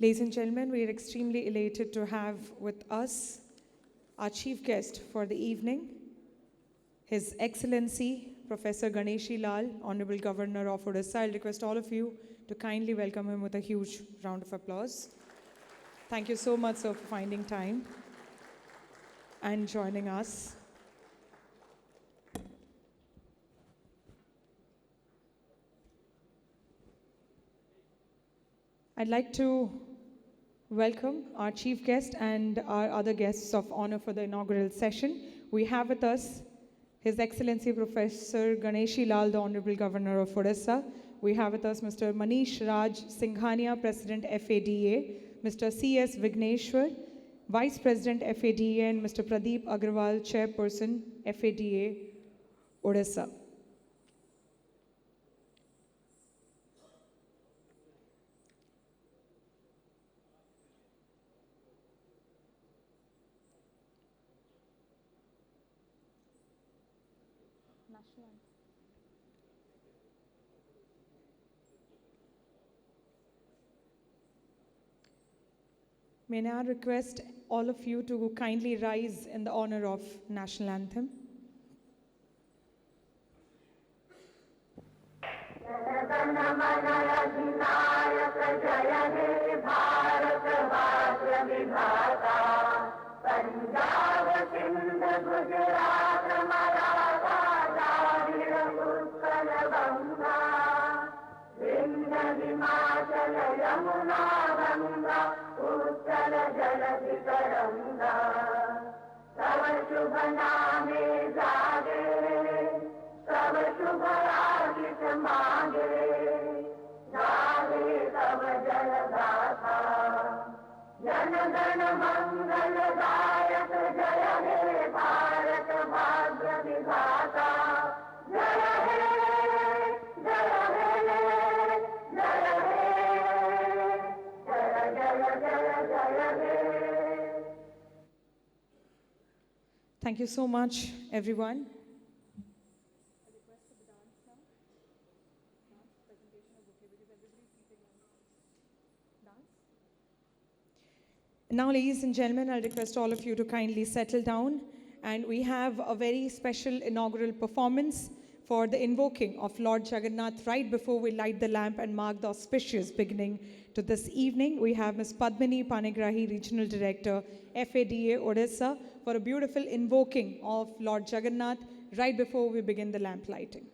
Ladies and gentlemen, we are extremely elated to have with us our chief guest for the evening, His Excellency Professor Ganeshi Lal, Honorable Governor of Odisha. I'll request all of you to kindly welcome him with a huge round of applause. Thank you so much, sir, for finding time and joining us. I'd like to welcome our chief guest and our other guests of honor for the inaugural session. We have with us His Excellency Professor Ganeshi Lal, the Honorable Governor of Odisha. We have with us Mr. Manish Raj Singhania, President FADA, Mr. C.S. Vigneshwar, Vice President FADA, and Mr. Pradeep Agarwal, Chairperson FADA, Odisha. May I now request all of you to kindly rise in the honor of National Anthem. Thank you so much, everyone. Now, ladies and gentlemen, I'll request all of you to kindly settle down. And we have a very special inaugural performance for the invoking of Lord Jagannath right before we light the lamp and mark the auspicious beginning to this evening. We have Ms. Padmini Panigrahi, Regional Director, FADA, Odisha, for a beautiful invoking of Lord Jagannath right before we begin the lamp lighting.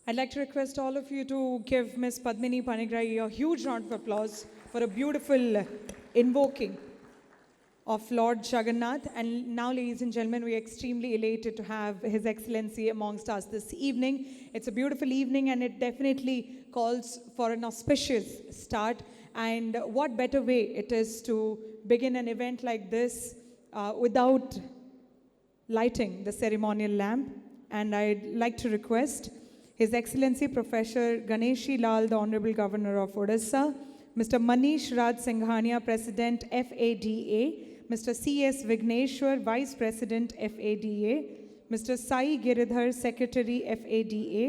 I'd like to request all of you to give Ms. Padmini Panigrahi a huge round of applause for a beautiful invoking of Lord Jagannath. And now, ladies and gentlemen, we are extremely elated to have His Excellency amongst us this evening. It's a beautiful evening and it definitely calls for an auspicious start. And what better way it is to begin an event like this without lighting the ceremonial lamp. And I'd like to request His Excellency Professor Ganeshi Lal, the Honorable Governor of Odisha, Mr. Manish Raj Singhania, President FADA, Mr. C.S. Vigneshwar, Vice President FADA, Mr. Sai Giridhar, Secretary FADA,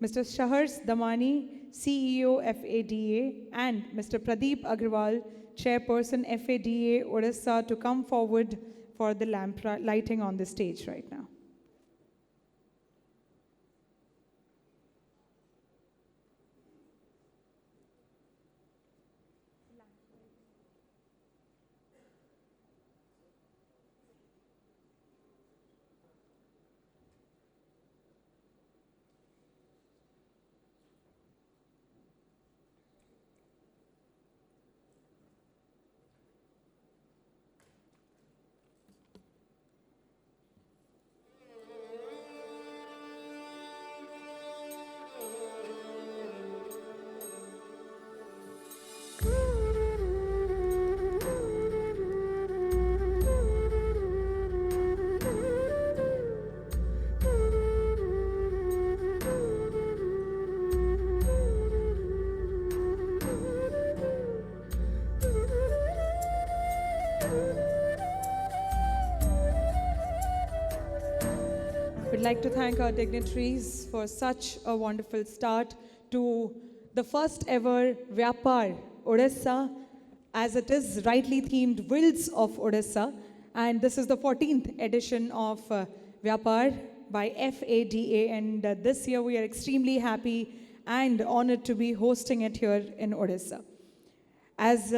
Mr. Shahars Damani, CEO FADA, and Mr. Pradeep Agarwal, Chairperson FADA Odisha, to come forward for the lamp lighting on the stage right now. We'd like to thank our dignitaries for such a wonderful start to the first ever Vyapar Odisha, as it is rightly themed Wilds of Odisha. And this is the 14th edition of Vyapar by FADA. And this year we are extremely happy and honored to be hosting it here in Odisha. As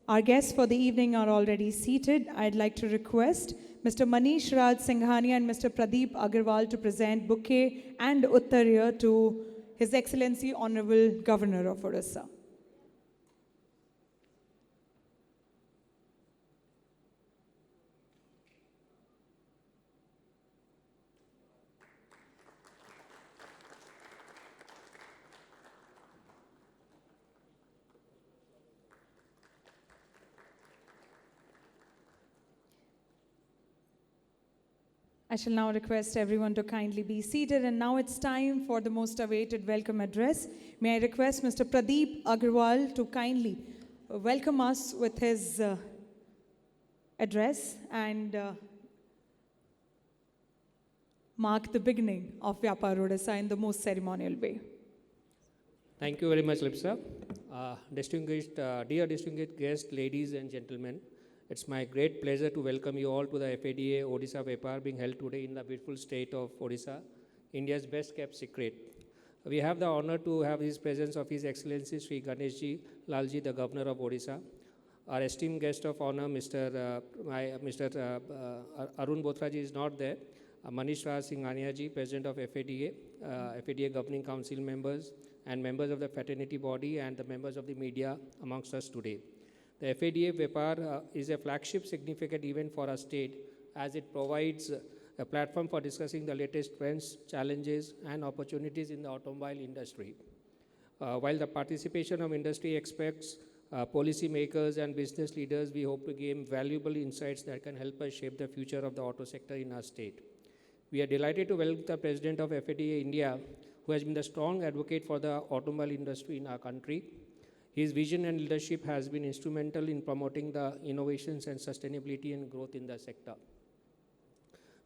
our guests for the evening are already seated, I'd like to request Mr. Manish Singhania and Mr. Pradeep Agarwal to present bouquet and uttariya to His Excellency Honorable Governor of Odisha. I shall now request everyone to kindly be seated, and now it's time for the most awaited welcome address. May I request Mr. Pradeep Agarwal to kindly welcome us with his address and mark the beginning of Vyapar Odisha in the most ceremonial way. Thank you very much, Lipsa. Dear distinguished guests, ladies and gentlemen, it's my great pleasure to welcome you all to the FADA Odisha Vyapar being held today in the beautiful state of Odisha, India's best kept secret. We have the honor to have his presence of His Excellency Sri Ganeshi Lalji, the Governor of Odisha. Our esteemed guest of honor, Mr. Arun Bothraji is not there. Manish Singhania ji, President of FADA, FADA Governing Council members, and members of the fraternity body and the members of the media amongst us today. The FADA Vyapar is a flagship significant event for our state, as it provides a platform for discussing the latest trends, challenges, and opportunities in the automobile industry. While the participation of industry experts, policymakers, and business leaders, we hope to gain valuable insights that can help us shape the future of the auto sector in our state. We are delighted to welcome the President of FADA India, who has been the strong advocate for the automobile industry in our country. His vision and leadership has been instrumental in promoting the innovations and sustainability and growth in the sector.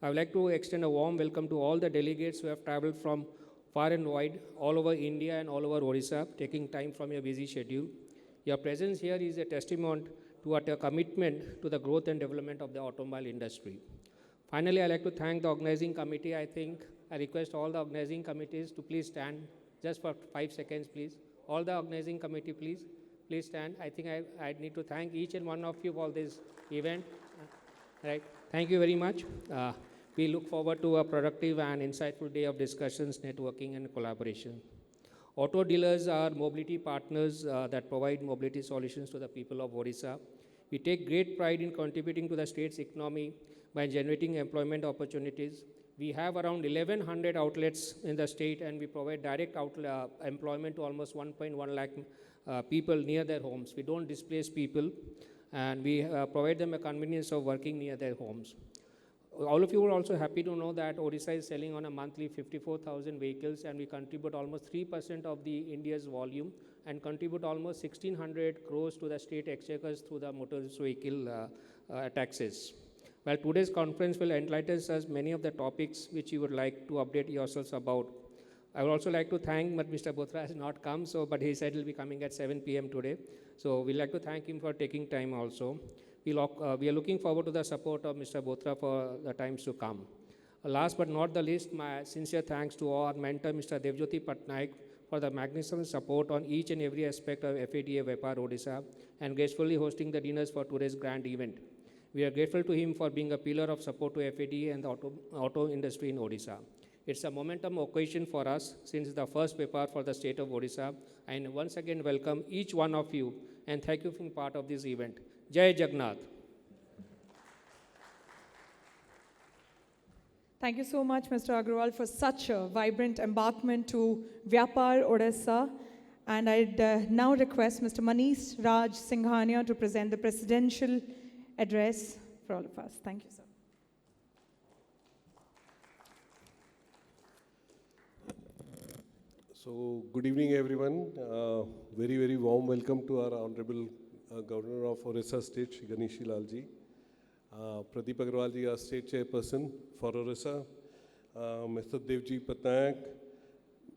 I would like to extend a warm welcome to all the delegates who have traveled from far and wide, all over India and all over Odisha, taking time from your busy schedule. Your presence here is a testament to our commitment to the growth and development of the automobile industry. Finally, I'd like to thank the organizing committee. I request all the organizing committees to please stand just for 5 seconds, please. All the organizing committee, please stand. I think I need to thank each and one of you for this event. Right. Thank you very much. We look forward to a productive and insightful day of discussions, networking, and collaboration. Auto dealers are mobility partners that provide mobility solutions to the people of Odisha. We take great pride in contributing to the state's economy by generating employment opportunities. We have around 1,100 outlets in the state, and we provide direct employment to almost 1.1 lakh people near their homes. We don't displace people, and we provide them a convenience of working near their homes. All of you are also happy to know that Odisha is selling on a monthly 54,000 vehicles, and we contribute almost 3% of the India's volume and contribute almost 1,600 crores to the state exchequers through the motor vehicle taxes. Well, today's conference will enlighten us many of the topics which you would like to update yourselves about. I would also like to thank, but Mr. Bothra has not come, but he said he'll be coming at 7 p.m. today. So we'd like to thank him for taking time also. We are looking forward to the support of Mr. Bothra for the times to come. Last but not the least, my sincere thanks to our mentor, Mr. Devjyoti Patnaik, for the magnificent support on each and every aspect of FADA Vyapar Odisha and gracefully hosting the dinners for today's grand event. We are grateful to him for being a pillar of support to FADA and the auto industry in Odisha. It's a momentum occasion for us since the first Vyapar for the state of Odisha. And once again, welcome each one of you and thank you for being part of this event. Jai Jagannath. Thank you so much, Mr. Agarwal, for such a vibrant embarkment to Vyapar Odisha. And I'd now request Mr. Manish Singhania to present the presidential address for all of us. Thank you, sir. So, good evening, everyone. Very, very warm welcome to our Honorable Governor of Odisha State, Shri Ganeshi Lalji. Pradeep Agarwal ji, our State Chairperson for Odisha. Mr. Devji Patnaik,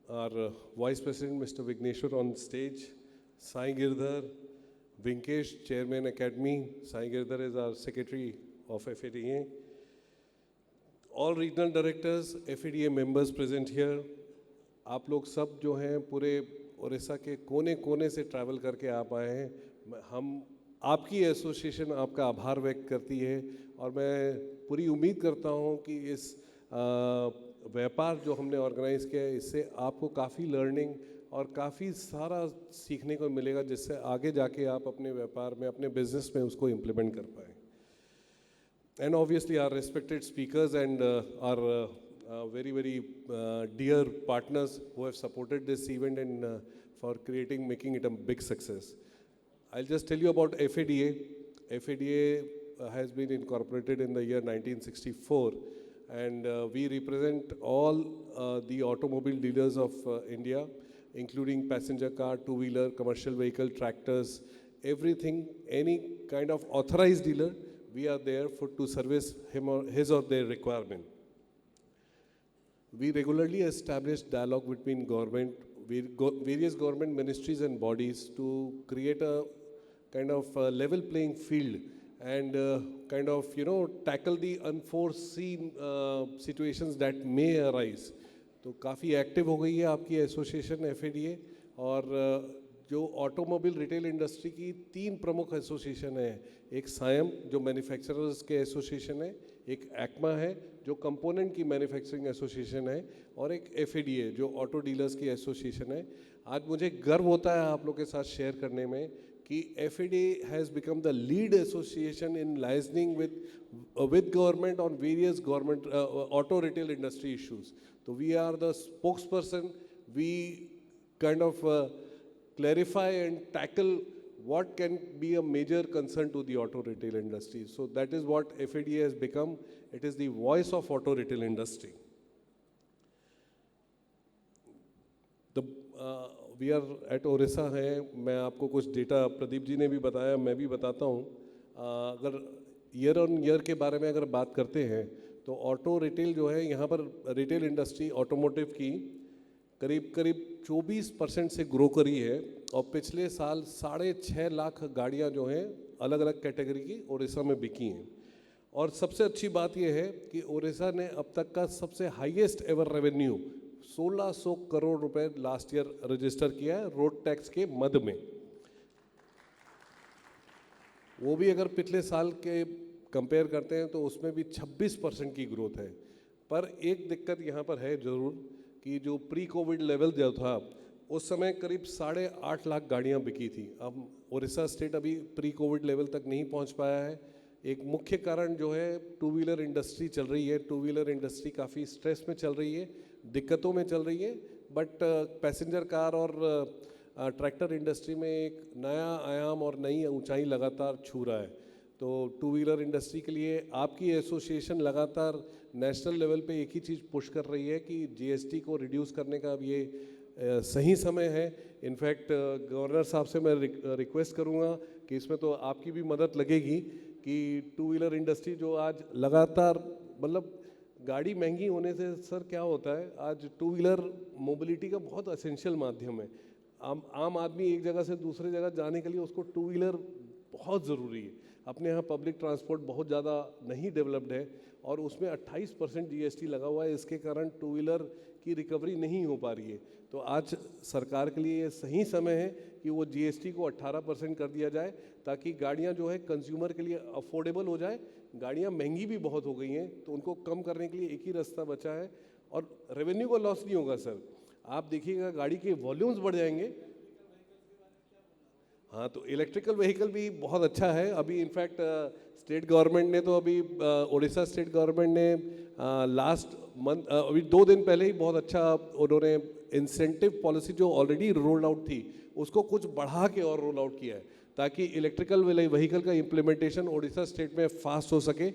our Vice President, Mr. Vigneshwar on stage, Sai Girdhar, Vinkesh, Chairman Academy, Sai Girdhar is our Secretary of FADA, all regional directors, FADA members present here, आप लोग सब जो हैं पूरे उड़ीसा के कोने कोने से ट्रैवल करके आप आए हैं, हम आपकी एसोसिएशन आपका आभार व्यक्त करती है और मैं पूरी उम्मीद करता हूं कि इस व्यापार जो हमने ऑर्गेनाइज किया है इससे आपको काफ़ी लर्निंग और काफ़ी सारा सीखने को मिलेगा जिससे आगे जाके आप अपने व्यापार में अपने बिजनेस में उसको इम्प्लीमेंट कर पाएँ. And obviously our respected speakers and our very dear partners who have supported this event and for making it a big success. I'll just tell you about FADA. FADA has been incorporated in the year 1964 and we represent all the automobile dealers of India, including passenger car, two-wheeler, commercial vehicle, tractors, everything, any kind of authorized dealer. We are there to service him or his or their requirement. We regularly establish dialogue between government, various government ministries and bodies to create a kind of level playing field and kind of, tackle the unforeseen situations that may arise. तो काफ़ी active हो गई है आपकी association FADA और जो automobile retail industry की 3 प्रमुख एसोसिएशन है, एक सायम जो मैन्युफैक्चरर्स के एसोसिएशन है, एक एक्मा है जो कंपोनेंट की मैन्युफैक्चरिंग एसोसिएशन है और एक FADA जो ऑटो डीलर्स की एसोसिएशन है. आज मुझे गर्व होता है आप लोग के साथ शेयर करने में कि FADA has become the lead association in liaisoning with government on various government auto retail industry issues. So we are the spokesperson, we kind of clarify and tackle what can be a major concern to the auto retail industry. So that is what FADA has become. It is the voice of auto retail industry. We are at Odisha है, मैं आपको कुछ data Pradeep ji ने भी बताया, मैं भी बताता हूँ. अगर ईयर ऑन ईयर के बारे में अगर बात करते हैं तो ऑटो रिटेल जो है यहाँ पर रिटेल इंडस्ट्री ऑटोमोटिव की करीब 24% से ग्रो करी है और पिछले साल 6.5 लाख गाड़ियाँ जो हैं अलग अलग कैटेगरी की उड़ीसा में बिकी हैं. और सबसे अच्छी बात यह है कि उड़ीसा ने अब तक का सबसे हाईएस्ट एवर रेवेन्यू 1600 करोड़ रुपए लास्ट ईयर रजिस्टर किया है रोड टैक्स के मद में. वो भी अगर पिछले साल के कंपेयर करते हैं तो उसमें भी 26% की ग्रोथ है. पर एक दिक्कत यहाँ पर है ज़रूर कि जो प्री कोविड लेवल जो था उस समय करीब 8.5 लाख गाड़ियाँ बिकी थी. अब उड़ीसा स्टेट अभी प्री कोविड लेवल तक नहीं पहुँच पाया है. एक मुख्य कारण जो है टू व्हीलर इंडस्ट्री चल रही है. टू व्हीलर इंडस्ट्री काफ़ी स्ट्रेस में चल रही है, दिक्कतों में चल रही है. बट पैसेंजर कार और ट्रैक्टर इंडस्ट्री में एक नया आयाम और नई ऊंचाई लगातार छू रहा है. तो टू व्हीलर इंडस्ट्री के लिए आपकी एसोसिएशन लगातार नेशनल लेवल पे एक ही चीज़ पुश कर रही है कि जीएसटी को रिड्यूस करने का अब ये सही समय है. इनफैक्ट गवर्नर साहब से मैं रिक्वेस्ट करूँगा कि इसमें तो आपकी भी मदद लगेगी कि टू व्हीलर इंडस्ट्री जो आज लगातार मतलब गाड़ी महंगी होने से सर क्या होता है, आज टू व्हीलर मोबिलिटी का बहुत एसेंशियल माध्यम है. आम आदमी एक जगह से दूसरे जगह जाने के लिए उसको टू व्हीलर बहुत ज़रूरी है. अपने यहाँ पब्लिक ट्रांसपोर्ट बहुत ज़्यादा नहीं डेवलप्ड है और उसमें 28% जीएसटी लगा हुआ है. इसके कारण टू व्हीलर की रिकवरी नहीं हो पा रही है. तो आज सरकार के लिए ये सही समय है कि वो जीएसटी को 18% कर दिया जाए ताकि गाड़ियाँ जो है कंज्यूमर के लिए अफोर्डेबल हो जाए. गाड़ियाँ महंगी भी बहुत हो गई हैं तो उनको कम करने के लिए एक ही रास्ता बचा है और रेवेन्यू का लॉस नहीं होगा सर. आप देखिएगा गाड़ी के वॉल्यूम्स बढ़ जाएंगे. हाँ, तो इलेक्ट्रिकल व्हीकल भी बहुत अच्छा है. अभी इनफैक्ट स्टेट गवर्नमेंट ने तो अभी उड़ीसा स्टेट गवर्नमेंट ने लास्ट मंथ अभी 2 दिन पहले ही बहुत अच्छा उन्होंने इंसेंटिव पॉलिसी जो ऑलरेडी रोल्ड आउट थी उसको कुछ बढ़ा के और रोल आउट किया है ताकि इलेक्ट्रिकल व्हीकल का इम्प्लीमेंटेशन उड़ीसा स्टेट में फास्ट हो सके.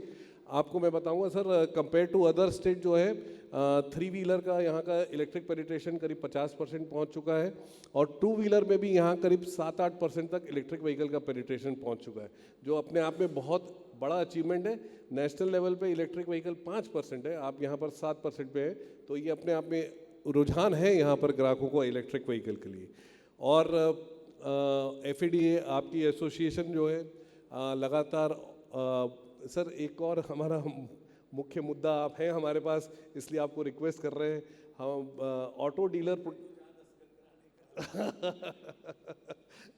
आपको मैं बताऊंगा sir, compare to other state जो है 3 व्हीलर का यहाँ का इलेक्ट्रिक पेनिट्रेशन करीब 50% पहुँच चुका है और 2 व्हीलर में भी यहाँ करीब 7-8% तक इलेक्ट्रिक व्हीकल का पेनिट्रेशन पहुँच चुका है, जो अपने आप में बहुत बड़ा अचीवमेंट है। नेशनल लेवल पे इलेक्ट्रिक व्हीकल 5% है, आप यहाँ पर 7% पे है, तो ये अपने आप में रुझान है यहाँ पर ग्राहकों को इलेक्ट्रिक व्हीकल के लिए। और FADA आपकी एसोसिएशन जो है लगातार सर एक और हमारा मुख्य मुद्दा आप हैं हमारे पास, इसलिए आपको रिक्वेस्ट कर रहे हैं, हम ऑटो डीलर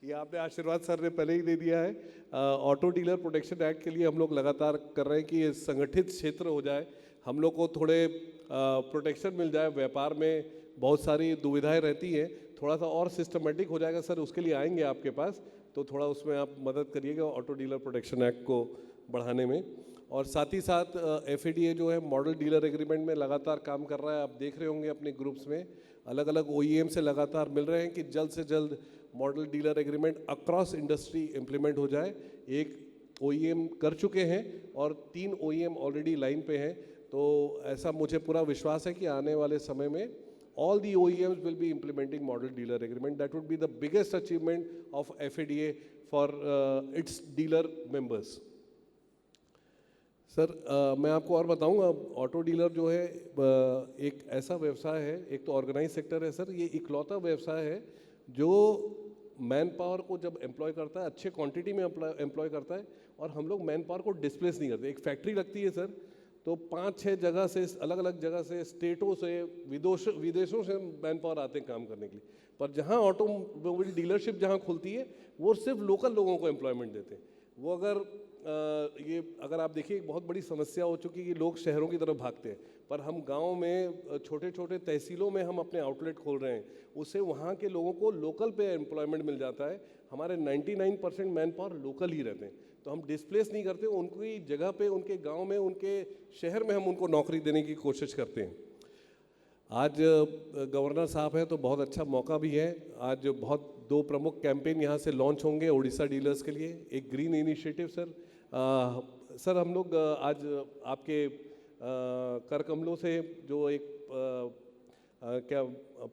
ये आपने आशीर्वाद सर ने पहले ही दे दिया है। ऑटो डीलर प्रोटेक्शन एक्ट के लिए हम लोग लगातार कर रहे हैं कि ये संगठित क्षेत्र हो जाए, हम लोग को थोड़े प्रोटेक्शन मिल जाए। व्यापार में बहुत सारी दुविधाएं रहती हैं, थोड़ा सा और सिस्टमेटिक हो जाएगा सर, उसके लिए आएंगे आपके पास, तो थोड़ा उसमें आप मदद करिएगा ऑटो डीलर प्रोटेक्शन एक्ट को बढ़ाने में। और साथ ही साथ FADA जो है मॉडल डीलर एग्रीमेंट में लगातार काम कर रहा है। आप देख रहे होंगे अपने ग्रुप्स में अलग अलग OEM से लगातार मिल रहे हैं कि जल्द से जल्द model dealer agreement across industry implement हो जाए। एक OEM कर चुके हैं और 3 OEM ऑलरेडी लाइन पे हैं, तो ऐसा मुझे पूरा विश्वास है कि आने वाले समय में all the OEMs will be implementing model dealer agreement. That would be the biggest achievement of FADA for its dealer members. Sir मैं आपको और बताऊंगा, ऑटो डीलर जो है एक ऐसा व्यवसाय है, एक तो ऑर्गेनाइज सेक्टर है सर, ये इकलौता व्यवसाय है जो मैन पावर को जब एम्प्लॉय करता है, अच्छे क्वांटिटी में एम्प्लॉय करता है, और हम लोग मैन पावर को डिस्प्लेस नहीं करते। एक फैक्ट्री लगती है सर, तो 5-6 जगह से, अलग अलग जगह से, स्टेटों से, विदेशों से मैन पावर आते हैं काम करने के लिए, पर जहाँ ऑटोमोबाइल डीलरशिप जहाँ खुलती है वो सिर्फ लोकल लोगों को एम्प्लॉयमेंट देते हैं। वो अगर आप देखिए, एक बहुत बड़ी समस्या हो चुकी है कि लोग शहरों की तरफ भागते हैं, पर हम गांव में छोटे छोटे तहसीलों में हम अपने आउटलेट खोल रहे हैं, उससे वहाँ के लोगों को लोकल पे एम्प्लॉयमेंट मिल जाता है। हमारे 99% मैन पावर लोकल ही रहते हैं, तो हम डिस्प्लेस नहीं करते, उनकी जगह पे, उनके गांव में, उनके शहर में हम उनको नौकरी देने की कोशिश करते हैं। आज गवर्नर साहब हैं तो बहुत अच्छा मौका भी है। आज बहुत 2 प्रमुख कैंपेन यहाँ से लॉन्च होंगे उड़ीसा डीलर्स के लिए। एक ग्रीन इनिशिएटिव सर, सर हम लोग आज आपके कर कमलों से जो एक क्या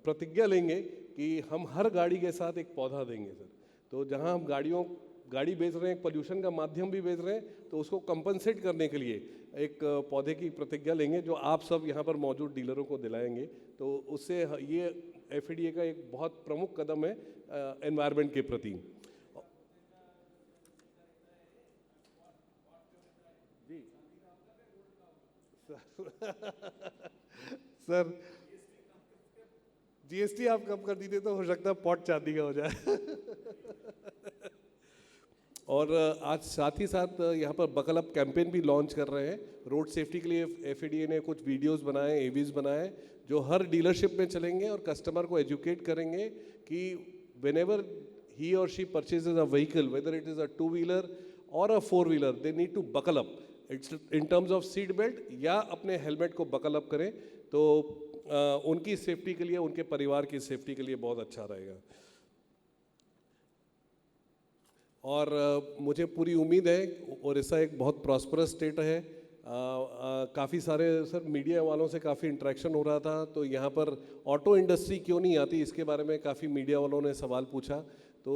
प्रतिज्ञा लेंगे कि हम हर गाड़ी के साथ एक पौधा देंगे सर। तो जहाँ हम गाड़ी बेच रहे हैं, पोल्यूशन का माध्यम भी बेच रहे हैं, तो उसको कंपनसेट करने के लिए एक पौधे की प्रतिज्ञा लेंगे जो आप सब यहाँ पर मौजूद डीलरों को दिलाएंगे। तो उससे ये FADA का एक बहुत प्रमुख कदम है एनवायरनमेंट के प्रति। जी सर, GST आप कम कर दीजिए तो हो सकता है पॉट चांदी का हो जाए। और आज साथ ही साथ यहाँ पर बकल अप कैंपेन भी लॉन्च कर रहे हैं। रोड सेफ्टी के लिए FADA ने कुछ वीडियोस बनाए, AVs बनाए, जो हर डीलरशिप में चलेंगे और कस्टमर को एजुकेट करेंगे कि whenever he or she purchases a vehicle, whether it is a 2-wheeler or a 4-wheeler, they need to buckle up. It's in terms of seat belt, या अपने हेलमेट को बकल अप करें, तो उनकी safety के लिए, उनके परिवार की सेफ्टी के लिए बहुत अच्छा रहेगा। और मुझे पूरी उम्मीद है उड़ीसा एक बहुत प्रॉस्परस स्टेट है। काफ़ी सारे सर मीडिया वालों से काफ़ी इंटरेक्शन हो रहा था, तो यहाँ पर ऑटो इंडस्ट्री क्यों नहीं आती, इसके बारे में काफ़ी मीडिया वालों ने सवाल पूछा। तो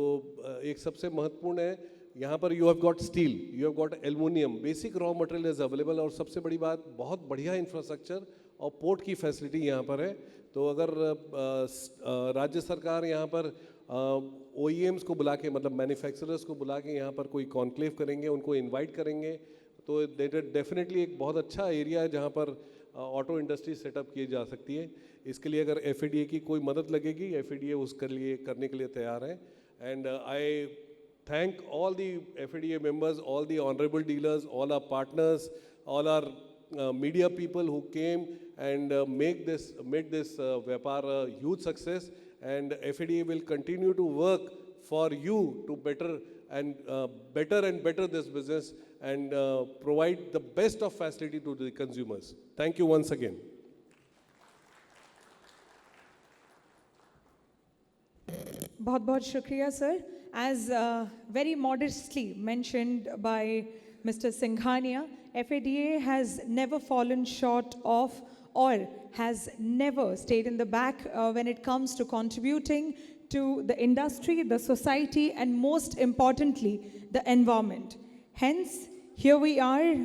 एक सबसे महत्वपूर्ण है, यहाँ पर you have got steel, you have got aluminium, basic raw material is available, और सबसे बड़ी बात, बहुत बढ़िया इंफ्रास्ट्रक्चर और पोर्ट की फैसिलिटी यहाँ पर है। तो अगर राज्य सरकार यहाँ पर OEMs को बुला के, मतलब मैन्युफैक्चरर्स को बुला के यहाँ पर कोई कॉन्क्लेव करेंगे, उनको इनवाइट करेंगे, तो डेफिनेटली एक बहुत अच्छा एरिया है जहाँ पर ऑटो इंडस्ट्री सेटअप की जा सकती है। इसके लिए अगर FADA की कोई मदद लगेगी, FADA उसके लिए करने के लिए तैयार है। And I thank all the FADA members, all the honorable dealers, all our partners, all our media people who came and made this Vyapar a huge success. And FADA will continue to work for you to better and better this business and provide the best of facility to the consumers. Thank you once again. बहुत बहुत शुक्रिया sir. As very modestly mentioned by Mr. Singhania, FADA has never fallen short of or has never stayed in the back when it comes to contributing to the industry, the society, and most importantly, the environment. Hence, here we are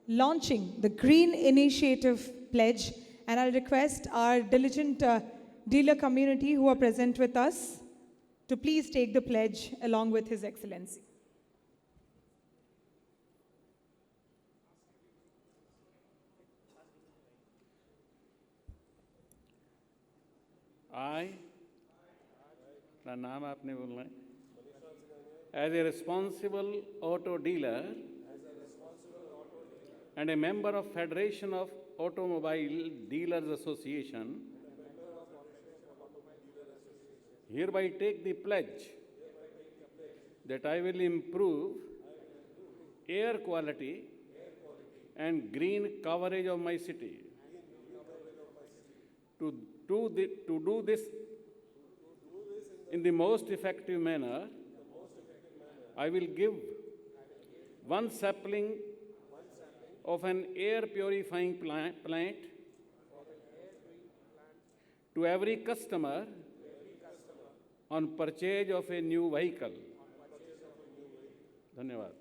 launching the Green Initiative Pledge, and I'll request our diligent dealer community who are present with us to please take the pledge along with His Excellency. I, अपना नाम आपने बोलना है, as a responsible auto dealer and a member of Federation of Automobile Dealers Association, hereby take the pledge that I will improve air quality and green coverage of my city. To do this in the most effective manner, I will give one sapling of an air purifying plant to every customer on purchase of a new vehicle. धन्यवाद.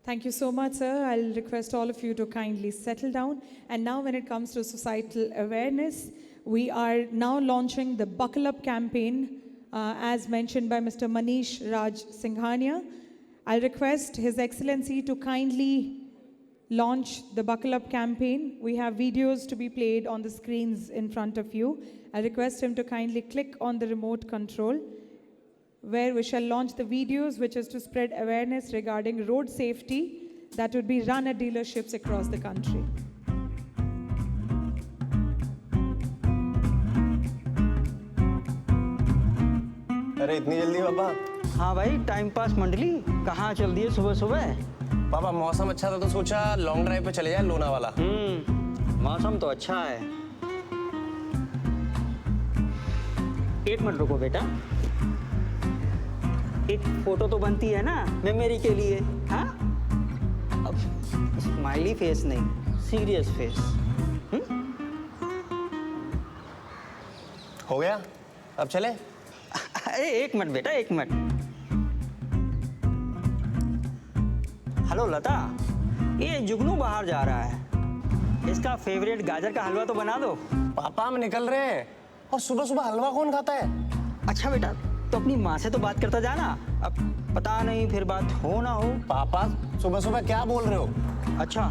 Thank you so much, sir. I'll request all of you to kindly settle down. And now when it comes to societal awareness, we are now launching the Buckle Up campaign, as mentioned by Mr. Manish Raj Singhania. I'll request His Excellency to kindly launch the Buckle Up campaign. We have videos to be played on the screens in front of you. I request him to kindly click on the remote control, where we shall launch the videos, which is to spread awareness regarding road safety that would be run at dealerships across the country. अरे इतनी जल्दी पापा? हाँ भाई, time pass मंडली कहाँ चल दी है सुबह सुबह? पापा मौसम अच्छा था तो सोचा लॉन्ग ड्राइव पे चले जाए लोनावाला। मौसम तो अच्छा है। एक मिनट रुको बेटा, एक फोटो तो बनती है ना मेमोरी के लिए, हाँ? अब स्माइली फेस नहीं, सीरियस फेस। हो गया? अब चले? अरे एक मिनट बेटा, एक मिनट। हेलो लता, ये जुगनू बाहर जा रहा है, इसका फेवरेट गाजर का हलवा तो बना दो। पापा हम निकल रहे हैं, और सुबह सुबह हलवा कौन खाता है? अच्छा बेटा, तो अपनी माँ से तो बात करता जाना, अब पता नहीं फिर बात हो ना हो। पापा सुबह सुबह क्या बोल रहे हो? अच्छा,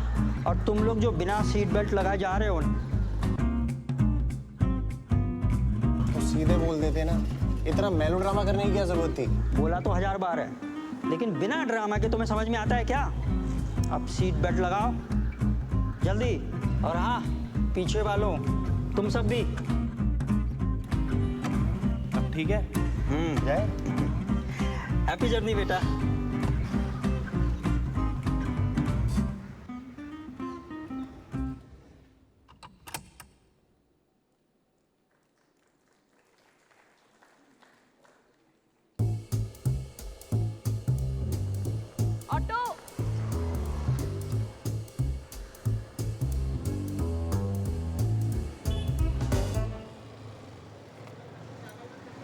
और तुम लोग जो बिना सीट बेल्ट लगाए जा रहे हो, तो सीधे बोल देते ना, इतना मेलोड्रामा करने की क्या जरूरत थी? बोला तो 1000 बार है, लेकिन बिना ड्रामा के तुम्हें समझ में आता है क्या? अब सीट बेल्ट लगाओ जल्दी, और हाँ पीछे वालों तुम सब भी। अब ठीक है? जाए? हैप्पी जर्नी बेटा।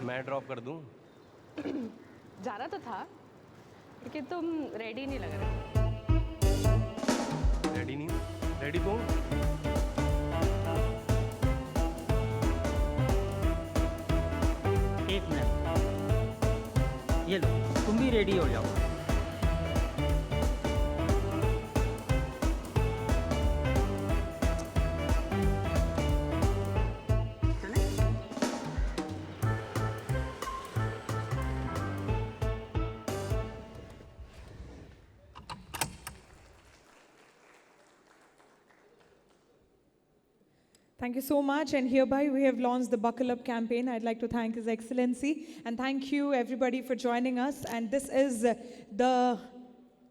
मैं ड्रॉप कर दूं? जाना तो था, लेकिन तुम रेडी नहीं लग रहे। रेडी नहीं? रेडी तो? एक मिनट, ये लो, तुम भी रेडी हो जाओ। Thank you so much, and hereby we have launched the Buckle Up campaign. I'd like to thank His Excellency, and thank you everybody for joining us. And this is the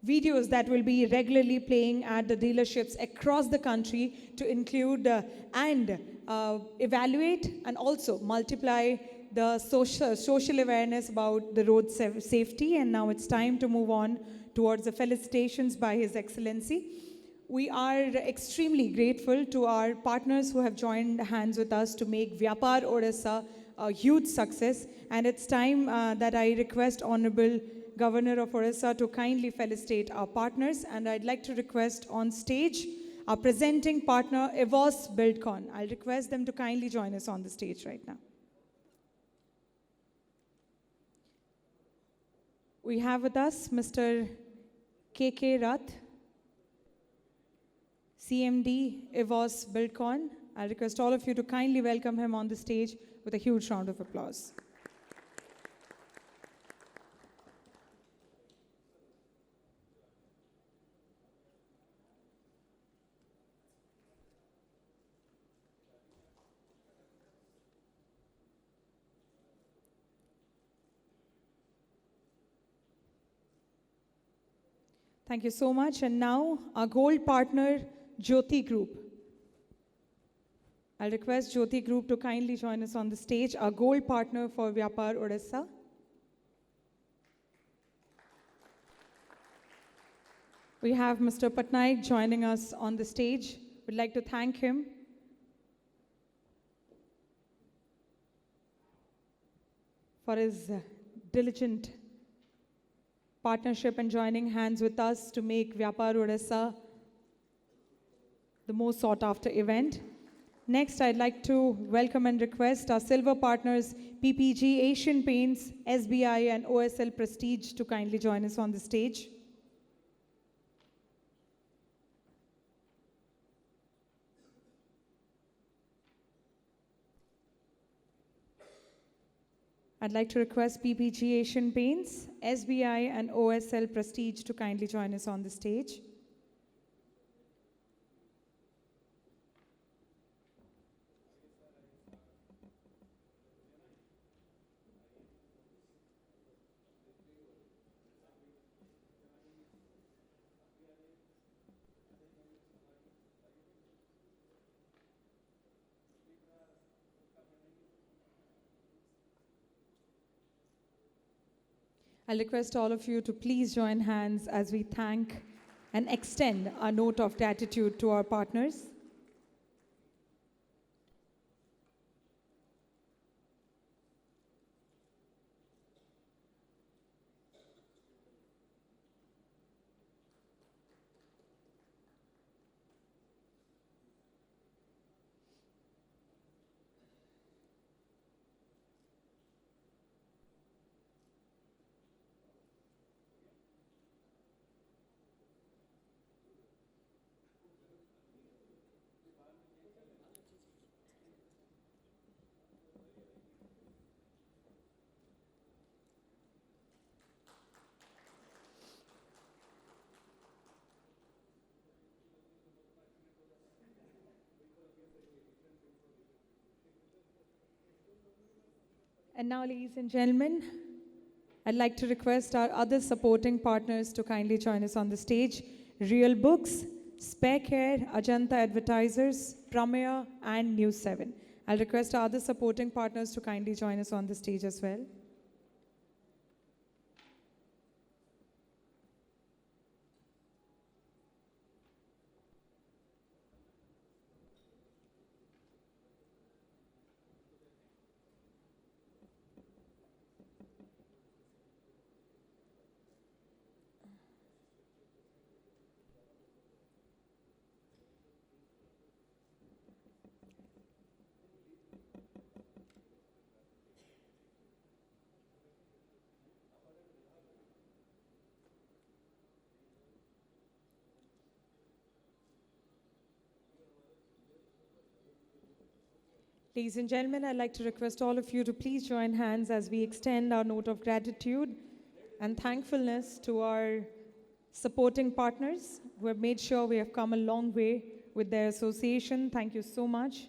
videos that will be regularly playing at the dealerships across the country to include and evaluate and also multiply the social awareness about the road safety. And now it's time to move on towards the felicitations by His Excellency. We are extremely grateful to our partners who have joined hands with us to make Vyapar Odisha a huge success. And it's time that I request Honorable Governor of Odisha to kindly felicitate our partners. And I'd like to request on stage our presenting partner, Evos Buildcon. I'll request them to kindly join us on the stage right now. We have with us Mr. K.K. Rath, CMD, Evos Buildcon. I'll request all of you to kindly welcome him on the stage with a huge round of applause. Thank you so much. And now, our gold partner, Jyoti Group. I'll request Jyoti Group to kindly join us on the stage, our gold partner for Vyapar Odisha. We have Mr. Patnaik joining us on the stage. We'd like to thank him for his diligent partnership and joining hands with us to make Vyapar Odisha the most sought after event. Next, I'd like to welcome and request our silver partners, PPG, Asian Paints, SBI, and OSL Prestige to kindly join us on the stage. I'd like to request PPG, Asian Paints, SBI, and OSL Prestige to kindly join us on the stage. I'll request all of you to please join hands as we thank and extend our note of gratitude to our partners. And now, ladies and gentlemen, I'd like to request our other supporting partners to kindly join us on the stage. Real Books, Spare Care, Ajanta Advertisers, Pramaya, and News 7. I'll request our other supporting partners to kindly join us on the stage as well. Ladies and gentlemen, I'd like to request all of you to please join hands as we extend our note of gratitude and thankfulness to our supporting partners who have made sure we have come a long way with their association. Thank you so much.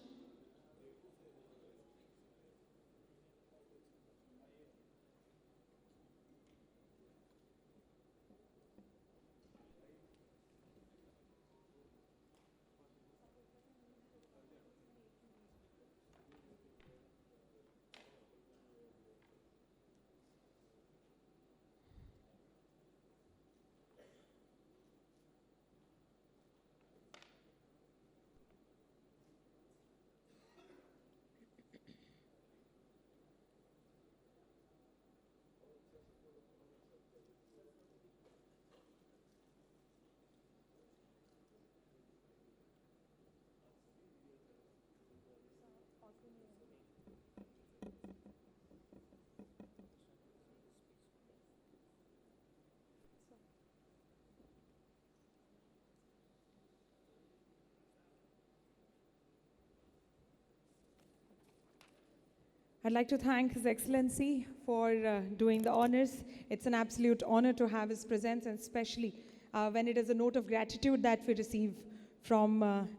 I'd like to thank His Excellency for doing the honors. It's an absolute honor to have his presence, and especially when it is a note of gratitude that we receive from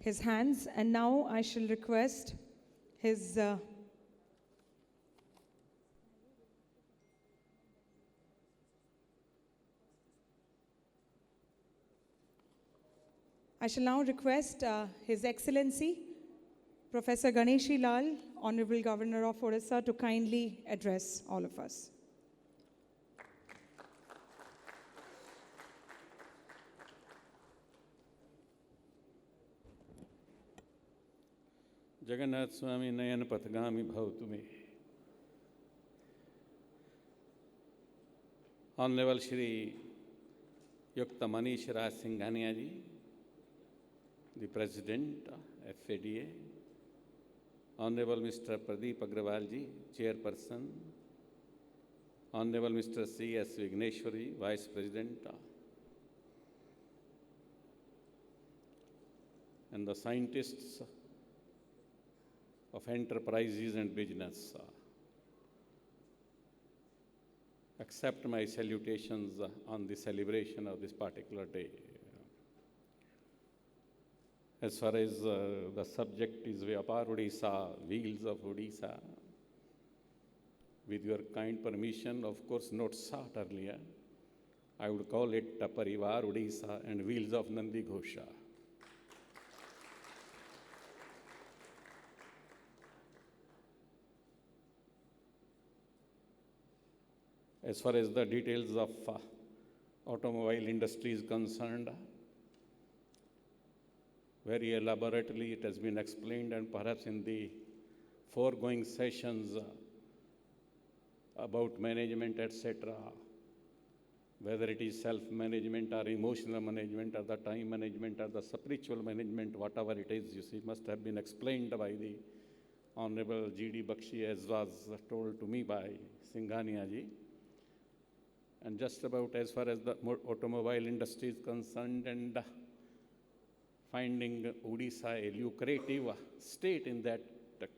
his hands. And now I shall request his His Excellency Professor Ganeshi Lal, Honorable Governor of Odisha, to kindly address all of us. Jagannath स्वामी नयन पथगामी भवतु मे. Honorable Shri Yukta Manish Raj Singhania ji, the President of FADA, Honorable Mr. Pradeep Agarwal ji, Chairperson, Honorable Mr. C.S. Vigneshwari, Vice President, and the scientists of enterprises and business, accept my salutations on the celebration of this particular day. As far as the subject is Vyapar Odisha, wheels of Odisha, with your kind permission, of course not sought earlier, I would call it Parivar Odisha and wheels of Nandi Ghosha. As far as the details of automobile industry is concerned, very elaborately it has been explained, and perhaps in the foregoing sessions about management, etc., whether it is self-management or emotional management or the time management or the spiritual management, whatever it is, you see, must have been explained by the Honorable G.D. Bakshi, as was told to me by Singhania ji. And just about as far as the automobile industry is concerned, and finding Odisha a lucrative state in that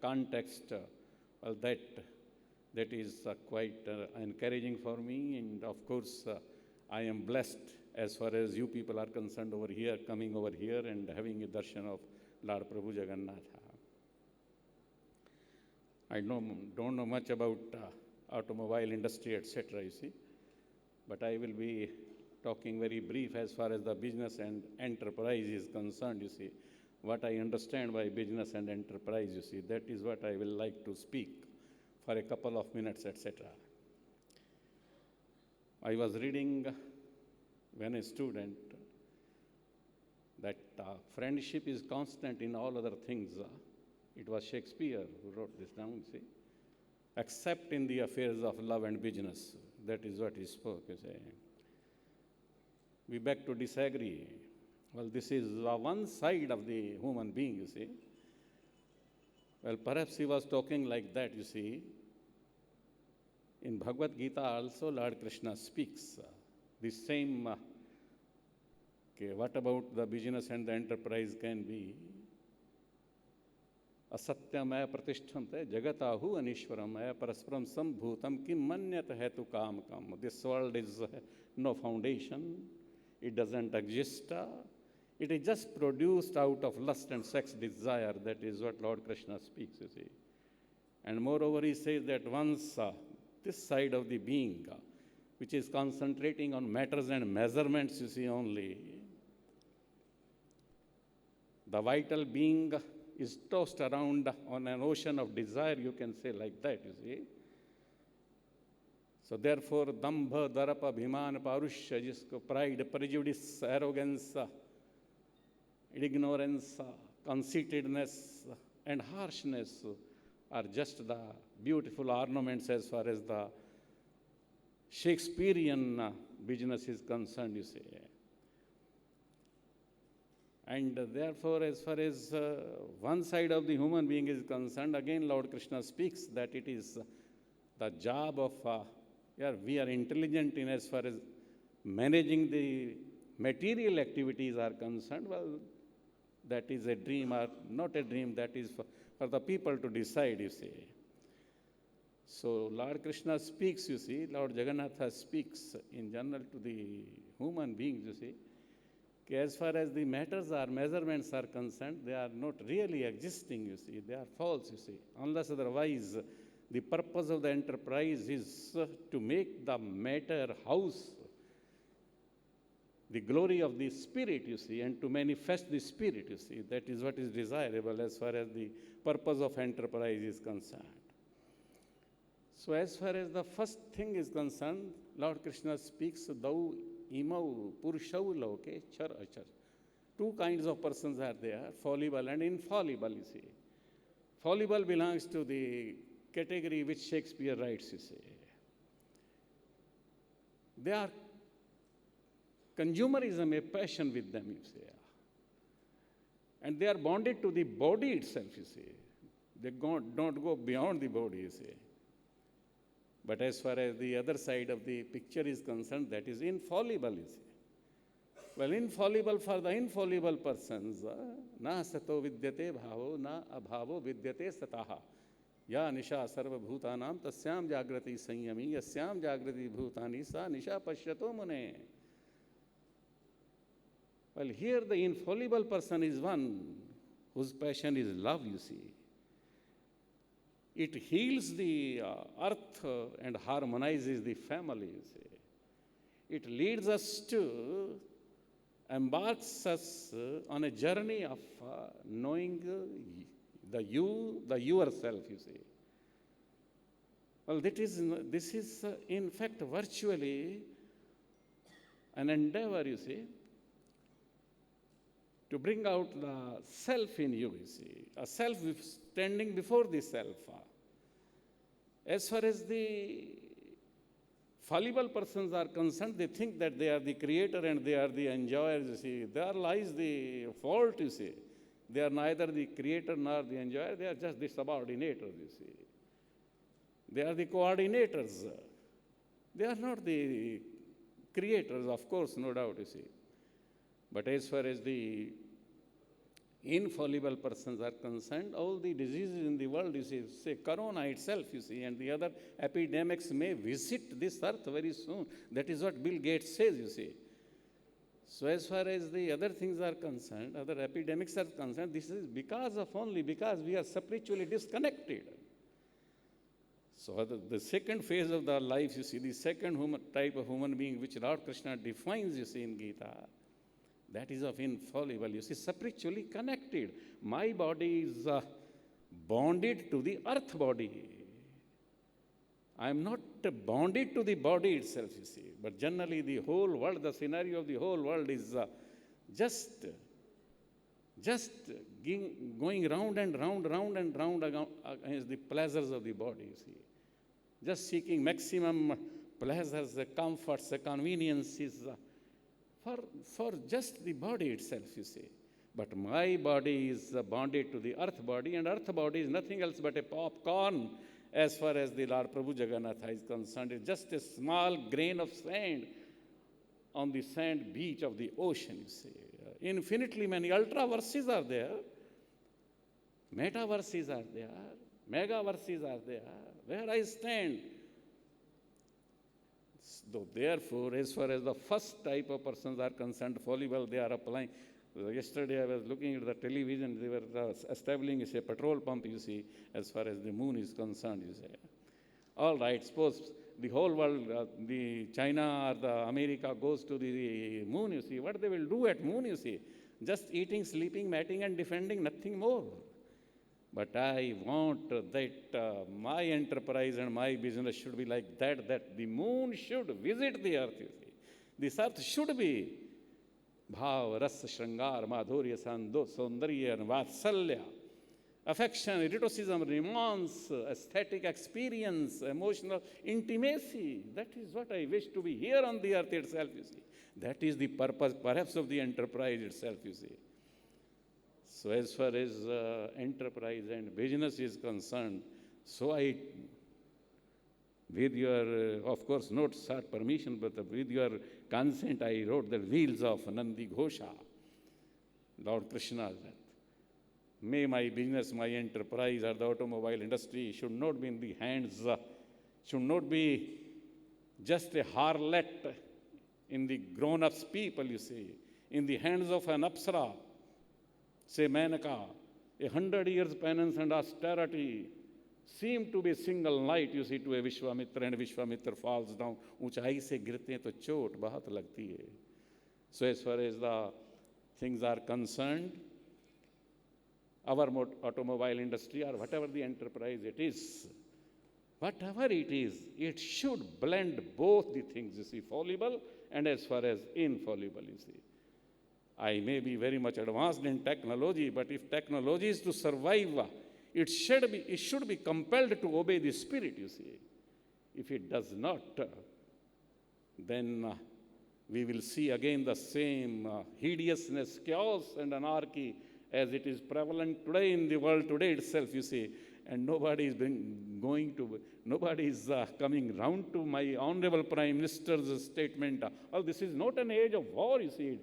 context, well, that is quite encouraging for me. And of course, I am blessed as far as you people are concerned over here, coming over here and having a darshan of Lord Prabhu Jagannath. I don't know much about automobile industry, etc., you see, but I will be talking very brief as far as the business and enterprise is concerned, you see. What I understand by business and enterprise, you see, that is what I will like to speak for a couple of minutes, etc. I was reading when a student that friendship is constant in all other things. It was Shakespeare who wrote this down, you see, except in the affairs of love and business. That is what he spoke, you see. We beg to disagree. Well, this is one side of the human being, you see. Well, perhaps he was talking like that, you see. In Bhagavad Gita also, Lord Krishna speaks the same, what about the business and the enterprise can be. Asatyamaya pratishtante jagatahu anishwaramaya parasparam sambhutam kim manyat hetu kam kam. This world is no foundation. It doesn't exist. It is just produced out of lust and sex desire. That is what Lord Krishna speaks, you see. And moreover, he says that once this side of the being, which is concentrating on matters and measurements, you see, only, the vital being is tossed around on an ocean of desire, you can say like that, you see. So therefore, dambha, darapa, bhiman, parushya, jisko pride, prejudice, arrogance, ignorance, conceitedness, and harshness are just the beautiful ornaments as far as the Shakespearean business is concerned, you see. And therefore, as far as one side of the human being is concerned, again Lord Krishna speaks that it is the job of, we are intelligent in as far as managing the material activities are concerned. Well, that is a dream or not a dream, that is for the people to decide, you see. So Lord Krishna speaks, you see, Lord Jagannatha speaks in general to the human beings, you see. As far as the matters or measurements are concerned, they are not really existing, you see. They are false, you see. Unless otherwise, the purpose of the enterprise is to make the matter house the glory of the Spirit, you see, and to manifest the Spirit, you see. That is what is desirable as far as the purpose of enterprise is concerned. So as far as the first thing is concerned, Lord Krishna speaks, thou imau purushau loke char achar. Two kinds of persons are there, fallible and infallible, you see. Fallible belongs to the category which Shakespeare writes, you see. They are consumerism, a passion with them, you see. And they are bonded to the body itself, you see. They don't go beyond the body, you see. But as far as the other side of the picture is concerned, that is infallible, you see. Well, infallible for the infallible persons, na sato vidyate bhavo, na abhavo vidyate sataha. Ya nisha sarva bhutanam tasyam jagrati sanyami, yasyam jagrati bhutani sa nisha pashyato mune. Well, here the infallible person is one whose passion is love, you see. It heals the earth and harmonizes the family, you see. It leads us to, embarks us on a journey of knowing the yourself, you see. Well, this is in fact virtually an endeavor, you see, to bring out the self in you, you see, a self standing before the self. As far as the fallible persons are concerned, they think that they are the creator and they are the enjoyers, you see. There lies the fault, you see. They are neither the creator nor the enjoyer, they are just the subordinators, you see. They are the coordinators. They are not the creators, of course, no doubt, you see. But as far as the infallible persons are concerned, all the diseases in the world, you see, say corona itself, you see, and the other epidemics may visit this earth very soon. That is what Bill Gates says, you see. So as far as the other things are concerned, other epidemics are concerned, this is only because we are spiritually disconnected. So the second phase of the life, you see, the second type of human being which Lord Krishna defines, you see, in Gita, that is of infallible, you see, spiritually connected. My body is bonded to the earth body. I am not bonded to the body itself, you see. But generally the whole world, the scenario of the whole world is just going round and round against the pleasures of the body, you see. Just seeking maximum pleasures, comforts, conveniences, for just the body itself, you see. But my body is bonded to the earth body, and earth body is nothing else but a popcorn as far as the Lord Prabhu Jagannatha is concerned. It's just a small grain of sand on the sand beach of the ocean, you see. Infinitely many ultra-verses are there, meta-verses are there, mega-verses are there, where I stand. So therefore, as far as the first type of persons are concerned, fallible, they are applying. Yesterday I was looking at the television, they were establishing a petrol pump, you see, as far as the moon is concerned, you see. All right, suppose the whole world, the China or the America goes to the moon, you see. What they will do at moon, you see? Just eating, sleeping, matting and defending, nothing more. But I want that my enterprise and my business should be like that the moon should visit the earth, you see. This earth should be bhav, rasa, shrangar, madhurya, saundarya, and vatsalya, affection, eroticism, romance, aesthetic experience, emotional intimacy. That is what I wish to be here on the earth itself, you see. That is the purpose, perhaps, of the enterprise itself, you see. So as far as enterprise and business is concerned, so I, with your, of course, not sought permission, but with your consent, I wrote the wheels of Nandi Ghosha, Lord Krishna, that may my business, my enterprise, or the automobile industry should not be in the hands should not be just a harlot in the grown-ups people, you see, in the hands of an apsara, say Menaka. 100 years penance and austerity seem to be a single night, you see, to a Vishwamitra, and Vishwamitra falls down. ऊंचाई से गिरते हैं तो चोट बहुत लगती है. So as far as the things are concerned, our automobile industry or whatever the enterprise it is, whatever it is, it should blend both the things, you see, fallible and as far as infallible, you see. I may be very much advanced in technology, but if technology is to survive, it should be compelled to obey the spirit, you see. If it does not, then we will see again the same hideousness, chaos, and anarchy as it is prevalent today in the world today itself, you see. And nobody is coming round to my Honorable Prime Minister's statement. Oh, this is not an age of war, you see.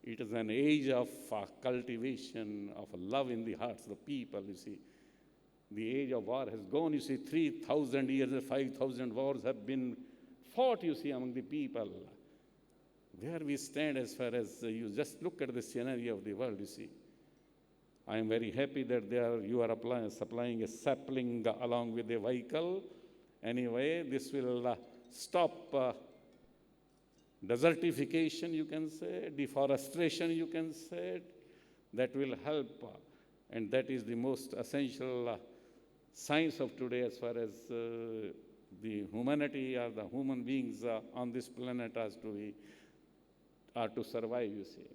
It is an age of cultivation of love in the hearts of the people, you see. The age of war has gone, you see. 3,000 years, 5,000 wars have been fought, you see, among the people. Where we stand as far as you just look at the scenario of the world, you see. I am very happy that you are supplying a sapling along with the vehicle. Anyway, this will stop desertification, you can say, deforestation, you can say. That will help, and that is the most essential science of today as far as the humanity or the human beings on this planet are to survive, you see.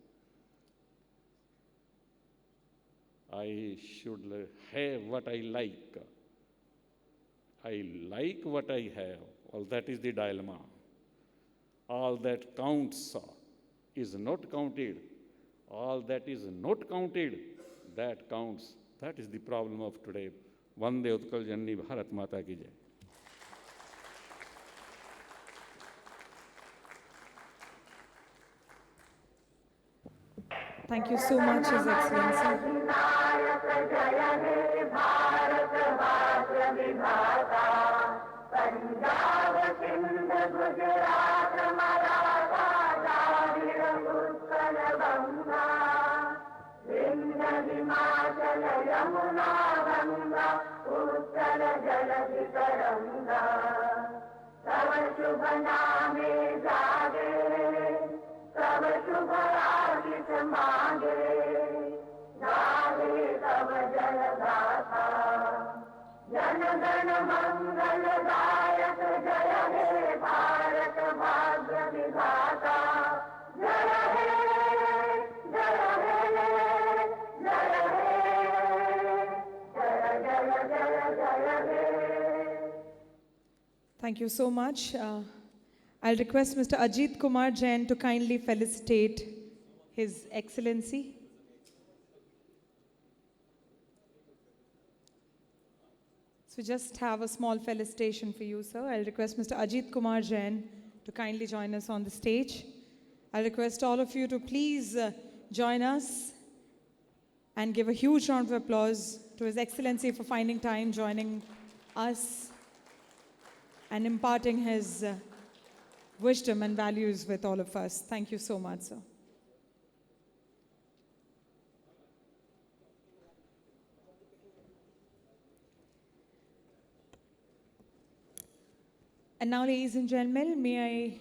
I should have what I like. I like what I have. Well, that is the dilemma. All that counts is not counted. All that is not counted, that counts. That is the problem of today. Vande Utkal Janani Bharat Mata ki jai. Thank you so much, His Excellency. Thank you so much. I'll request Mr. Ajit Kumar Jain to kindly felicitate His Excellency. So just have a small felicitation for you, sir. I'll request Mr. Ajit Kumar Jain to kindly join us on the stage. I'll request all of you to please join us and give a huge round of applause to His Excellency for finding time joining us and imparting his wisdom and values with all of us. Thank you so much, sir. And now, ladies and gentlemen, may I